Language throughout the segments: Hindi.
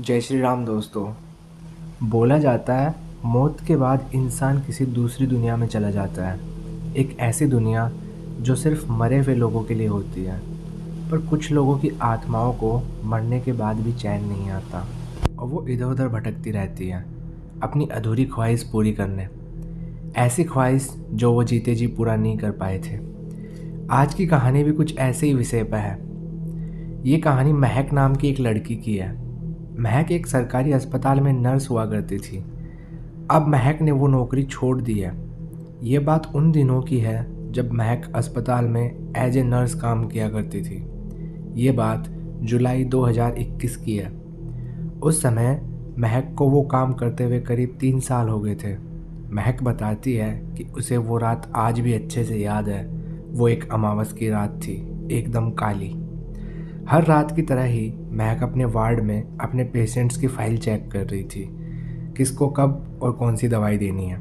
जय श्री राम दोस्तों। बोला जाता है मौत के बाद इंसान किसी दूसरी दुनिया में चला जाता है। एक ऐसी दुनिया जो सिर्फ मरे हुए लोगों के लिए होती है। पर कुछ लोगों की आत्माओं को मरने के बाद भी चैन नहीं आता और वो इधर उधर भटकती रहती है अपनी अधूरी ख्वाहिश पूरी करने। ऐसी ख्वाहिश जो वो जीते जी पूरा नहीं कर पाए थे। आज की कहानी भी कुछ ऐसे ही विषय पर है। ये कहानी महक नाम की एक लड़की की है। महक एक सरकारी अस्पताल में नर्स हुआ करती थी। अब महक ने वो नौकरी छोड़ दी है। ये बात उन दिनों की है जब महक अस्पताल में एज ए नर्स काम किया करती थी। ये बात जुलाई 2021 की है। उस समय महक को वो काम करते हुए करीब 3 साल हो गए थे। महक बताती है कि उसे वो रात आज भी अच्छे से याद है। वो एक अमावस की रात थी, एकदम काली। हर रात की तरह ही महक अपने वार्ड में अपने पेशेंट्स की फाइल चेक कर रही थी, किसको कब और कौन सी दवाई देनी है।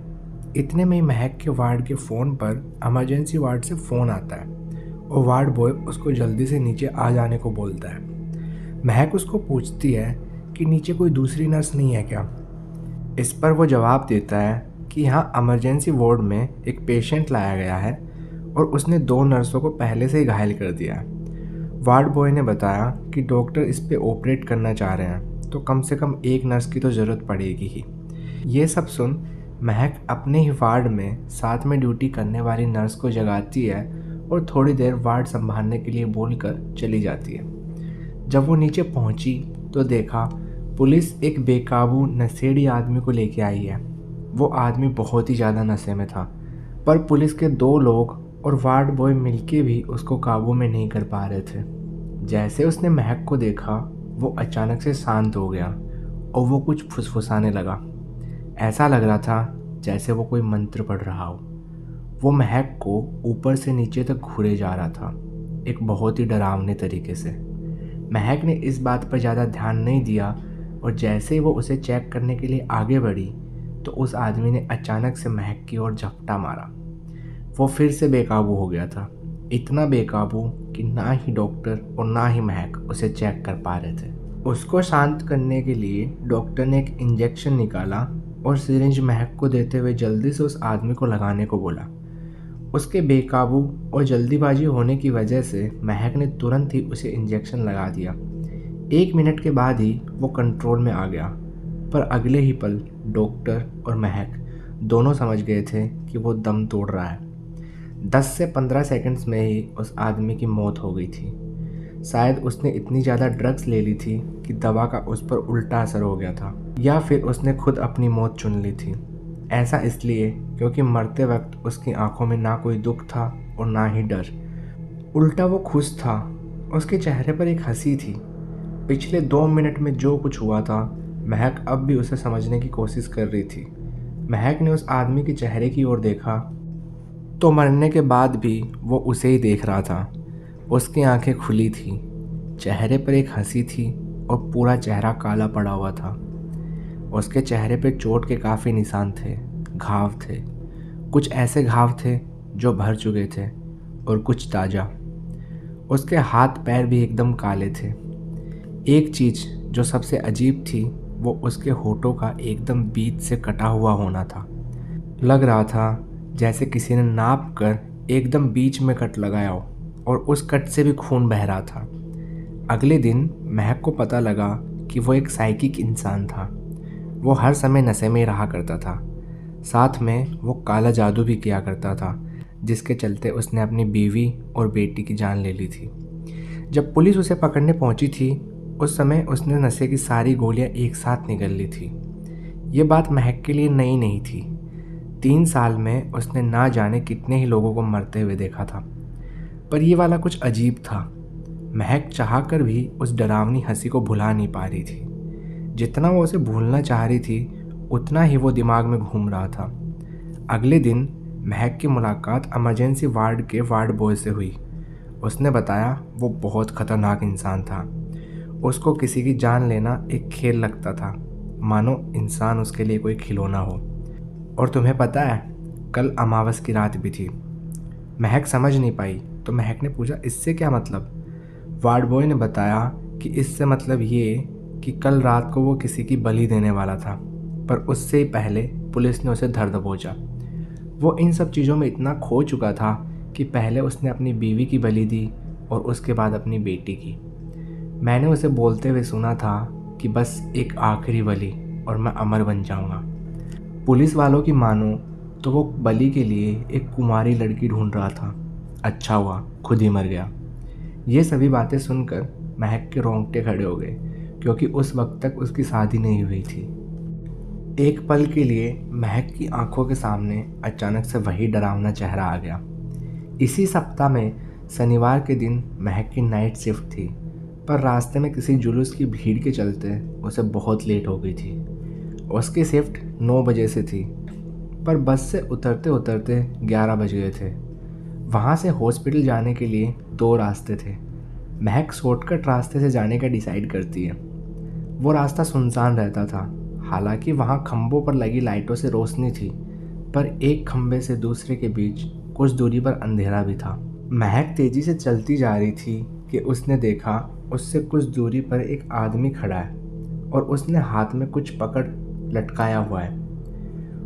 इतने में ही महक के वार्ड के फ़ोन पर इमरजेंसी वार्ड से फ़ोन आता है और वार्ड बॉय उसको जल्दी से नीचे आ जाने को बोलता है। महक उसको पूछती है कि नीचे कोई दूसरी नर्स नहीं है क्या। इस पर वो जवाब देता है कि यहाँ इमरजेंसी वार्ड में एक पेशेंट लाया गया है और उसने 2 नर्सों को पहले से ही घायल कर दिया है। वार्ड बॉय ने बताया कि डॉक्टर इस पे ऑपरेट करना चाह रहे हैं, तो कम से कम एक नर्स की तो ज़रूरत पड़ेगी ही। ये सब सुन महक अपने ही वार्ड में साथ में ड्यूटी करने वाली नर्स को जगाती है और थोड़ी देर वार्ड संभालने के लिए बोलकर चली जाती है। जब वो नीचे पहुंची तो देखा पुलिस एक बेकाबू नशेड़ी आदमी को लेके आई है। वो आदमी बहुत ही ज़्यादा नशे में था, पर पुलिस के 2 लोग और वार्ड बॉय मिलके भी उसको काबू में नहीं कर पा रहे थे। जैसे उसने महक को देखा वो अचानक से शांत हो गया और वो कुछ फुसफुसाने लगा। ऐसा लग रहा था जैसे वो कोई मंत्र पढ़ रहा हो। वो महक को ऊपर से नीचे तक घूरे जा रहा था, एक बहुत ही डरावने तरीके से। महक ने इस बात पर ज़्यादा ध्यान नहीं दिया और जैसे ही वो उसे चेक करने के लिए आगे बढ़ी तो उस आदमी ने अचानक से महक की ओर झपटा मारा। वो फिर से बेकाबू हो गया था, इतना बेकाबू कि ना ही डॉक्टर और ना ही महक उसे चेक कर पा रहे थे। उसको शांत करने के लिए डॉक्टर ने एक इंजेक्शन निकाला और सिरिंज महक को देते हुए जल्दी से उस आदमी को लगाने को बोला। उसके बेकाबू और जल्दीबाजी होने की वजह से महक ने तुरंत ही उसे इंजेक्शन लगा दिया। 1 मिनट के बाद ही वो कंट्रोल में आ गया, पर अगले ही पल डॉक्टर और महक दोनों समझ गए थे कि वो दम तोड़ रहा है। 10 से 15 सेकंड्स में ही उस आदमी की मौत हो गई थी। शायद उसने इतनी ज़्यादा ड्रग्स ले ली थी कि दवा का उस पर उल्टा असर हो गया था, या फिर उसने खुद अपनी मौत चुन ली थी। ऐसा इसलिए क्योंकि मरते वक्त उसकी आंखों में ना कोई दुख था और ना ही डर, उल्टा वो खुश था। उसके चेहरे पर एक हंसी थी। पिछले 2 मिनट में जो कुछ हुआ था महक अब भी उसे समझने की कोशिश कर रही थी। महक ने उस आदमी के चेहरे की ओर देखा तो मरने के बाद भी वो उसे ही देख रहा था। उसकी आंखें खुली थी, चेहरे पर एक हंसी थी और पूरा चेहरा काला पड़ा हुआ था। उसके चेहरे पे चोट के काफ़ी निशान थे, घाव थे। कुछ ऐसे घाव थे जो भर चुके थे और कुछ ताज़ा। उसके हाथ पैर भी एकदम काले थे। एक चीज़ जो सबसे अजीब थी वो उसके होठों का एकदम बीच से कटा हुआ होना था। लग रहा था जैसे किसी ने नाप कर एकदम बीच में कट लगाया हो और उस कट से भी खून बह रहा था। अगले दिन महक को पता लगा कि वो एक साइकिक इंसान था। वो हर समय नशे में रहा करता था, साथ में वो काला जादू भी किया करता था, जिसके चलते उसने अपनी बीवी और बेटी की जान ले ली थी। जब पुलिस उसे पकड़ने पहुंची थी उस समय उसने नशे की सारी गोलियां एक साथ निगल ली थी। ये बात महक के लिए नई नहीं थी। 3 साल में उसने ना जाने कितने ही लोगों को मरते हुए देखा था, पर ये वाला कुछ अजीब था। महक चाहकर भी उस डरावनी हंसी को भुला नहीं पा रही थी। जितना वो उसे भूलना चाह रही थी उतना ही वो दिमाग में घूम रहा था। अगले दिन महक की मुलाकात इमरजेंसी वार्ड के वार्ड बॉय से हुई। उसने बताया वो बहुत ख़तरनाक इंसान था। उसको किसी की जान लेना एक खेल लगता था, मानो इंसान उसके लिए कोई खिलौना हो। और तुम्हें पता है कल अमावस की रात भी थी। महक समझ नहीं पाई तो महक ने पूछा इससे क्या मतलब। वार्ड बॉय ने बताया कि इससे मतलब ये कि कल रात को वो किसी की बलि देने वाला था, पर उससे ही पहले पुलिस ने उसे धर दबोचा। वो इन सब चीज़ों में इतना खो चुका था कि पहले उसने अपनी बीवी की बलि दी और उसके बाद अपनी बेटी की। मैंने उसे बोलते हुए सुना था कि बस एक आखिरी बलि और मैं अमर बन जाऊंगा। पुलिस वालों की मानो तो वो बलि के लिए एक कुमारी लड़की ढूंढ रहा था। अच्छा हुआ खुद ही मर गया। ये सभी बातें सुनकर महक के रोंगटे खड़े हो गए, क्योंकि उस वक्त तक उसकी शादी नहीं हुई थी। एक पल के लिए महक की आंखों के सामने अचानक से वही डरावना चेहरा आ गया। इसी सप्ताह में शनिवार के दिन महक की नाइट शिफ्ट थी, पर रास्ते में किसी जुलूस की भीड़ के चलते उसे बहुत लेट हो गई थी। उसकी शिफ्ट 9 बजे से थी, पर बस से उतरते उतरते 11 बज गए थे। वहाँ से हॉस्पिटल जाने के लिए 2 रास्ते थे। महक शॉर्टकट रास्ते से जाने का डिसाइड करती है। वो रास्ता सुनसान रहता था, हालांकि वहाँ खंभों पर लगी लाइटों से रोशनी थी, पर एक खंभे से दूसरे के बीच कुछ दूरी पर अंधेरा भी था। महक तेजी से चलती जा रही थी कि उसने देखा उससे कुछ दूरी पर एक आदमी खड़ा है और उसने हाथ में कुछ पकड़ लटकाया हुआ है।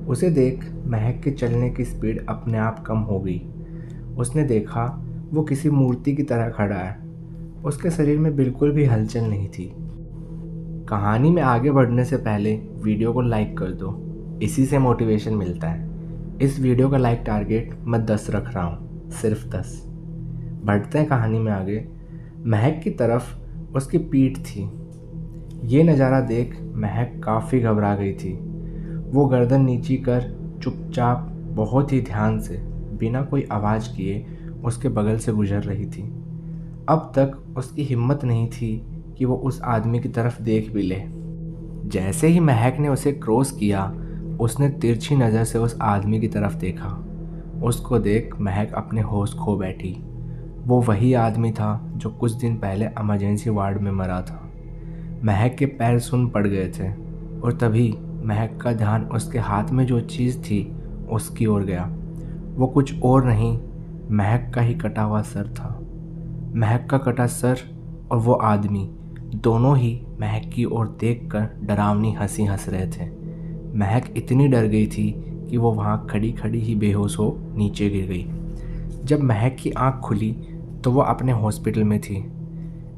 उसे देख महक के चलने की स्पीड अपने आप कम हो गई। उसने देखा वो किसी मूर्ति की तरह खड़ा है। उसके शरीर में बिल्कुल भी हलचल नहीं थी। कहानी में आगे बढ़ने से पहले वीडियो को लाइक कर दो, इसी से मोटिवेशन मिलता है। इस वीडियो का लाइक टारगेट मैं 10 रख रहा हूँ, सिर्फ 10। बढ़ते हैं कहानी में आगे। महक की तरफ उसकी पीठ थी। ये नज़ारा देख महक काफ़ी घबरा गई थी। वो गर्दन नीची कर चुपचाप बहुत ही ध्यान से बिना कोई आवाज़ किए उसके बगल से गुजर रही थी। अब तक उसकी हिम्मत नहीं थी कि वो उस आदमी की तरफ देख भी ले। जैसे ही महक ने उसे क्रॉस किया, उसने तिरछी नज़र से उस आदमी की तरफ देखा। उसको देख महक अपने होश खो बैठी। वो वही आदमी था जो कुछ दिन पहले इमरजेंसी वार्ड में मरा था। महक के पैर सुन पड़ गए थे और तभी महक का ध्यान उसके हाथ में जो चीज़ थी उसकी ओर गया। वो कुछ और नहीं, महक का ही कटा हुआ सर था। महक का कटा सर और वो आदमी दोनों ही महक की ओर देखकर डरावनी हंसी हंस रहे थे। महक इतनी डर गई थी कि वो वहाँ खड़ी खड़ी ही बेहोश हो नीचे गिर गई। जब महक की आंख खुली तो वो अपने हॉस्पिटल में थी।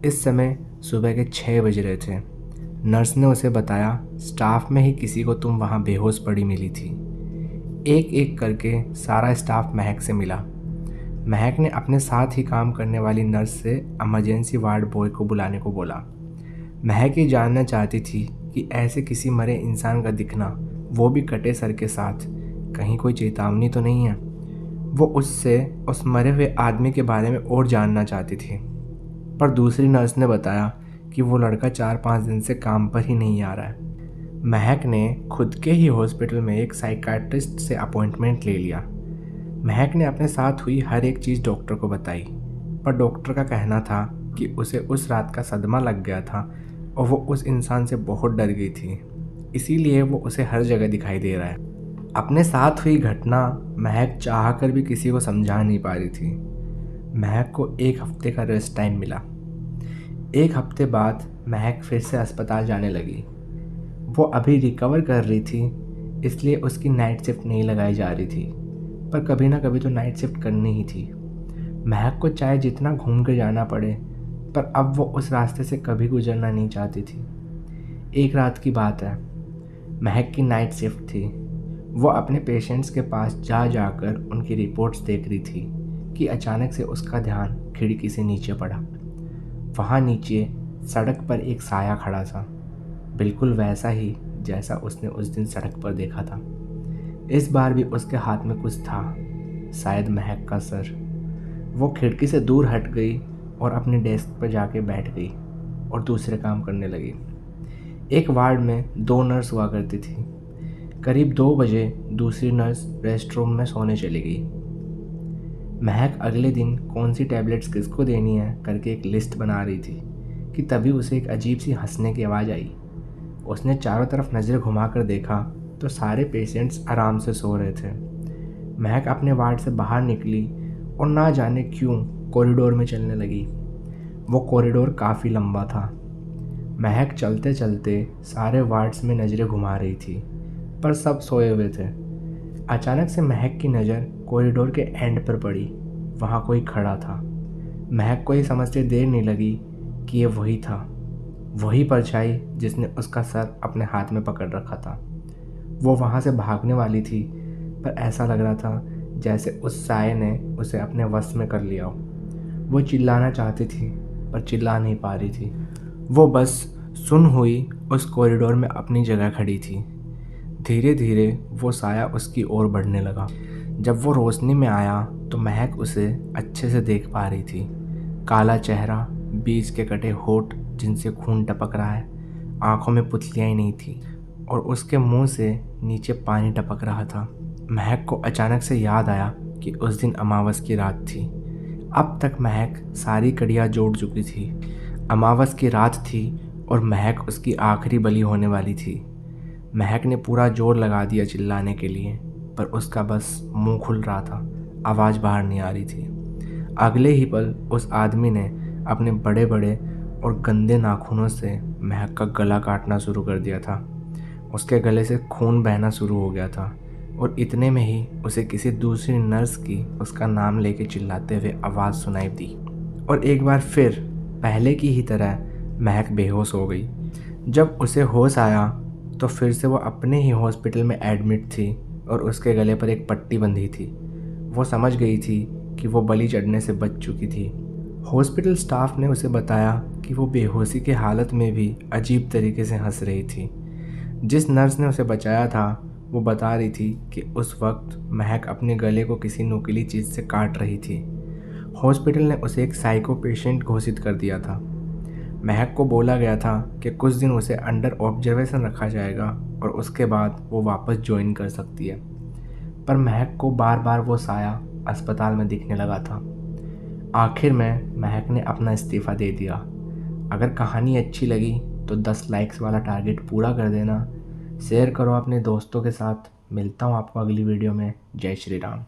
इस समय सुबह के 6 बज रहे थे। नर्स ने उसे बताया, स्टाफ में ही किसी को तुम वहाँ बेहोश पड़ी मिली थी। एक एक करके सारा स्टाफ महक से मिला। महक ने अपने साथ ही काम करने वाली नर्स से इमरजेंसी वार्ड बॉय को बुलाने को बोला। महक ये जानना चाहती थी कि ऐसे किसी मरे इंसान का दिखना, वो भी कटे सर के साथ, कहीं कोई चेतावनी तो नहीं है। वो उससे उस मरे हुए आदमी के बारे में और जानना चाहती थी, पर दूसरी नर्स ने बताया कि वो लड़का 4-5 दिन से काम पर ही नहीं आ रहा है। महक ने खुद के ही हॉस्पिटल में एक साइकाट्रिस्ट से अपॉइंटमेंट ले लिया। महक ने अपने साथ हुई हर एक चीज़ डॉक्टर को बताई, पर डॉक्टर का कहना था कि उसे उस रात का सदमा लग गया था और वो उस इंसान से बहुत डर गई थी, इसीलिए वो उसे हर जगह दिखाई दे रहा है। अपने साथ हुई घटना महक चाह कर भी किसी को समझा नहीं पा रही थी। महक को 1 हफ्ते का रेस्ट टाइम मिला। 1 हफ्ते बाद महक फिर से अस्पताल जाने लगी। वो अभी रिकवर कर रही थी, इसलिए उसकी नाइट शिफ्ट नहीं लगाई जा रही थी, पर कभी ना कभी तो नाइट शिफ्ट करनी ही थी। महक को चाहे जितना घूम कर जाना पड़े, पर अब वो उस रास्ते से कभी गुजरना नहीं चाहती थी। एक रात की बात है, महक की नाइट शिफ्ट थी। वो अपने पेशेंट्स के पास जा जाकर उनकी रिपोर्ट्स देख रही थी कि अचानक से उसका ध्यान खिड़की से नीचे पड़ा। वहाँ नीचे सड़क पर एक साया खड़ा था, बिल्कुल वैसा ही जैसा उसने उस दिन सड़क पर देखा था। इस बार भी उसके हाथ में कुछ था, शायद महक का सर। वो खिड़की से दूर हट गई और अपने डेस्क पर जाके बैठ गई और दूसरे काम करने लगी। एक वार्ड में 2 नर्स हुआ करती थी। करीब 2 बजे दूसरी नर्स रेस्ट रूम में सोने चली गई। महक अगले दिन कौन सी टैबलेट्स किसको देनी है करके एक लिस्ट बना रही थी कि तभी उसे एक अजीब सी हंसने की आवाज़ आई। उसने चारों तरफ नज़र घुमाकर देखा तो सारे पेशेंट्स आराम से सो रहे थे। महक अपने वार्ड से बाहर निकली और ना जाने क्यों कॉरिडोर में चलने लगी। वो कॉरिडोर काफ़ी लंबा था। महक चलते चलते सारे वार्ड्स में नज़रें घुमा रही थी, पर सब सोए हुए थे। अचानक से महक की नज़र कॉरिडोर के एंड पर पड़ी। वहाँ कोई खड़ा था। महक को ये समझते देर नहीं लगी कि ये वही था, वही परछाई जिसने उसका सर अपने हाथ में पकड़ रखा था। वो वहाँ से भागने वाली थी, पर ऐसा लग रहा था जैसे उस साये ने उसे अपने वश में कर लिया हो। वो चिल्लाना चाहती थी, पर चिल्ला नहीं पा रही थी। वो बस सुन्न हुई उस कॉरिडोर में अपनी जगह खड़ी थी। धीरे धीरे वो साया उसकी ओर बढ़ने लगा। जब वो रोशनी में आया तो महक उसे अच्छे से देख पा रही थी। काला चेहरा, बीच के कटे होठ जिनसे खून टपक रहा है, आंखों में पुतलियाँ ही नहीं थी और उसके मुंह से नीचे पानी टपक रहा था। महक को अचानक से याद आया कि उस दिन अमावस की रात थी। अब तक महक सारी कड़ियाँ जोड़ चुकी थी। अमावस की रात थी और महक उसकी आखिरी बलि होने वाली थी। महक ने पूरा जोर लगा दिया चिल्लाने के लिए, पर उसका बस मुंह खुल रहा था, आवाज़ बाहर नहीं आ रही थी। अगले ही पल उस आदमी ने अपने बड़े बड़े और गंदे नाखूनों से महक का गला काटना शुरू कर दिया था। उसके गले से खून बहना शुरू हो गया था और इतने में ही उसे किसी दूसरी नर्स की उसका नाम लेके चिल्लाते हुए आवाज़ सुनाई दी और एक बार फिर पहले की ही तरह महक बेहोश हो गई। जब उसे होश आया तो फिर से वो अपने ही हॉस्पिटल में एडमिट थी और उसके गले पर एक पट्टी बंधी थी। वो समझ गई थी कि वो बलि चढ़ने से बच चुकी थी। हॉस्पिटल स्टाफ ने उसे बताया कि वो बेहोशी के हालत में भी अजीब तरीके से हंस रही थी। जिस नर्स ने उसे बचाया था वो बता रही थी कि उस वक्त महक अपने गले को किसी नुकीली चीज़ से काट रही थी। हॉस्पिटल ने उसे एक साइको पेशेंट घोषित कर दिया था। महक को बोला गया था कि कुछ दिन उसे अंडर ऑब्जर्वेशन रखा जाएगा और उसके बाद वो वापस ज्वाइन कर सकती है। पर महक को बार बार वो साया अस्पताल में दिखने लगा था। आखिर में महक ने अपना इस्तीफ़ा दे दिया। अगर कहानी अच्छी लगी तो 10 लाइक्स वाला टारगेट पूरा कर देना। शेयर करो अपने दोस्तों के साथ। मिलता हूँ आपको अगली वीडियो में। जय श्री राम।